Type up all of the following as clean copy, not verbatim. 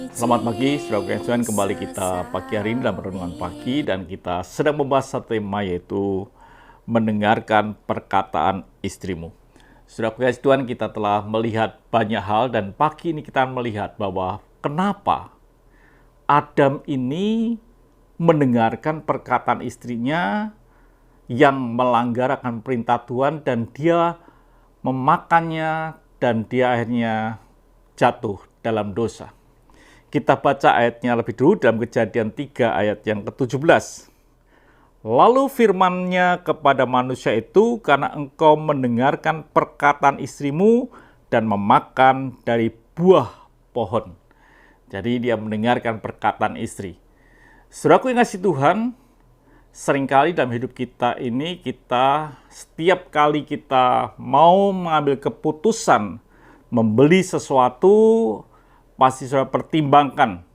Selamat pagi, saudara Tuhan. Kembali kita pagi hari ini dalam renungan pagi, dan kita sedang membahas satu tema, yaitu mendengarkan perkataan istrimu. Saudara Tuhan, kita telah melihat banyak hal, dan pagi ini kita melihat bahwa kenapa Adam ini mendengarkan perkataan istrinya yang melanggar akan perintah Tuhan, dan dia memakannya, dan dia akhirnya jatuh dalam dosa. Kita baca ayatnya lebih dulu dalam Kejadian 3 ayat yang ke-17. Lalu firman-Nya kepada manusia itu, karena engkau mendengarkan perkataan istrimu dan memakan dari buah pohon. Jadi dia mendengarkan perkataan istri. Saudaraku yang kasih Tuhan, seringkali dalam hidup kita ini, setiap kali kita mau mengambil keputusan membeli sesuatu, pasti sudah pertimbangkan.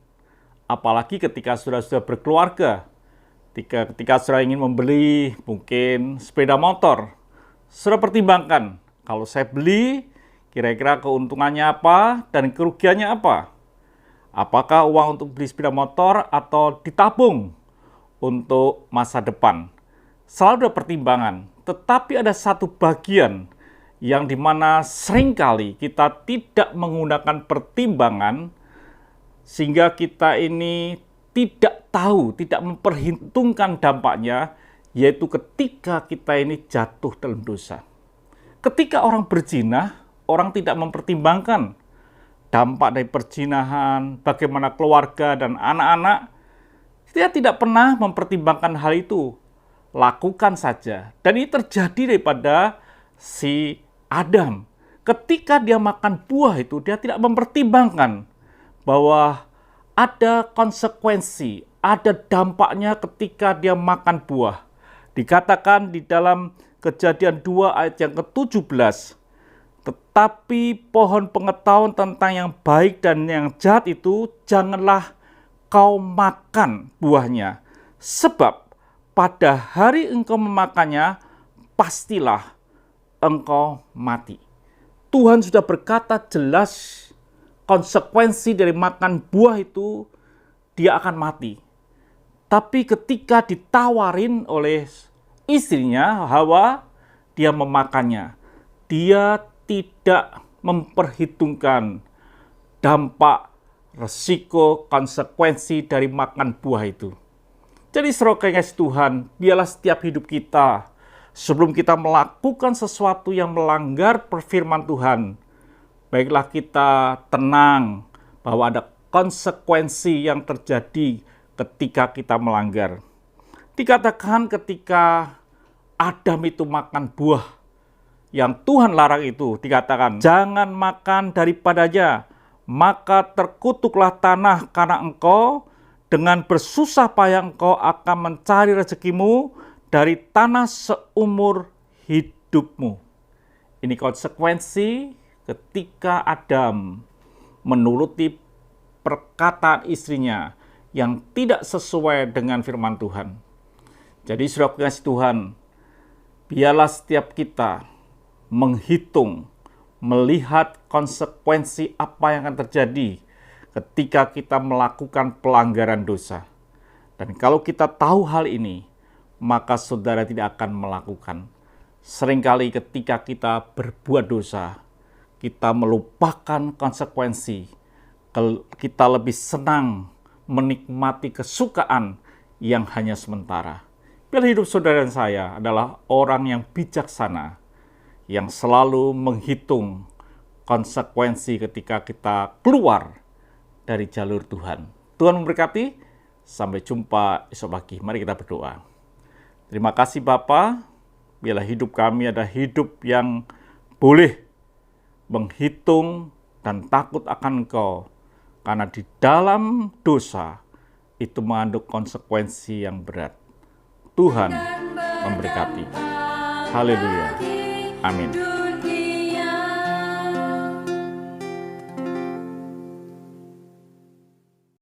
Apalagi ketika sudah berkeluarga. Ketika sudah ingin membeli mungkin sepeda motor, sudah pertimbangkan. Kalau saya beli, kira-kira keuntungannya apa dan kerugiannya apa? Apakah uang untuk beli sepeda motor atau ditabung untuk masa depan? Selalu ada pertimbangan. Tetapi ada satu bagian yang dimana seringkali kita tidak menggunakan pertimbangan, sehingga kita ini tidak tahu, tidak memperhitungkan dampaknya, yaitu ketika kita ini jatuh dalam dosa. Ketika orang berzina, orang tidak mempertimbangkan dampak dari perzinahan, bagaimana keluarga dan anak-anak. Dia tidak pernah mempertimbangkan hal itu. Lakukan saja. Dan ini terjadi daripada si Adam. Ketika dia makan buah itu, dia tidak mempertimbangkan bahwa ada konsekuensi, ada dampaknya ketika dia makan buah. Dikatakan di dalam Kejadian 2 ayat yang ke-17, tetapi pohon pengetahuan tentang yang baik dan yang jahat itu janganlah kau makan buahnya, sebab pada hari engkau memakannya, pastilah engkau mati. Tuhan sudah berkata jelas konsekuensi dari makan buah itu, dia akan mati. Tapi ketika ditawarin oleh istrinya, Hawa, dia memakannya. Dia tidak memperhitungkan dampak, resiko, konsekuensi dari makan buah itu. Jadi saudara kasih Tuhan, biarlah setiap hidup kita, sebelum kita melakukan sesuatu yang melanggar firman Tuhan, baiklah kita tenang bahwa ada konsekuensi yang terjadi ketika kita melanggar. Dikatakan ketika Adam itu makan buah yang Tuhan larang itu, dikatakan, jangan makan daripadanya, maka terkutuklah tanah karena engkau, dengan bersusah payah engkau akan mencari rezekimu dari tanah seumur hidupmu. Ini konsekuensi ketika Adam menuruti perkataan istrinya yang tidak sesuai dengan firman Tuhan. Jadi saudara kasih Tuhan, biarlah setiap kita menghitung, melihat konsekuensi apa yang akan terjadi ketika kita melakukan pelanggaran dosa. Dan kalau kita tahu hal ini, maka saudara tidak akan melakukan. Seringkali ketika kita berbuat dosa, kita melupakan konsekuensi. Kita lebih senang menikmati kesukaan yang hanya sementara. Biar hidup saudara dan saya adalah orang yang bijaksana, yang selalu menghitung konsekuensi ketika kita keluar dari jalur Tuhan. Tuhan memberkati. Sampai jumpa esok pagi. Mari kita berdoa. Terima kasih Bapa, biarlah hidup kami ada hidup yang boleh menghitung dan takut akan Engkau, karena di dalam dosa itu mengandung konsekuensi yang berat. Tuhan memberkati. Haleluya. Amin.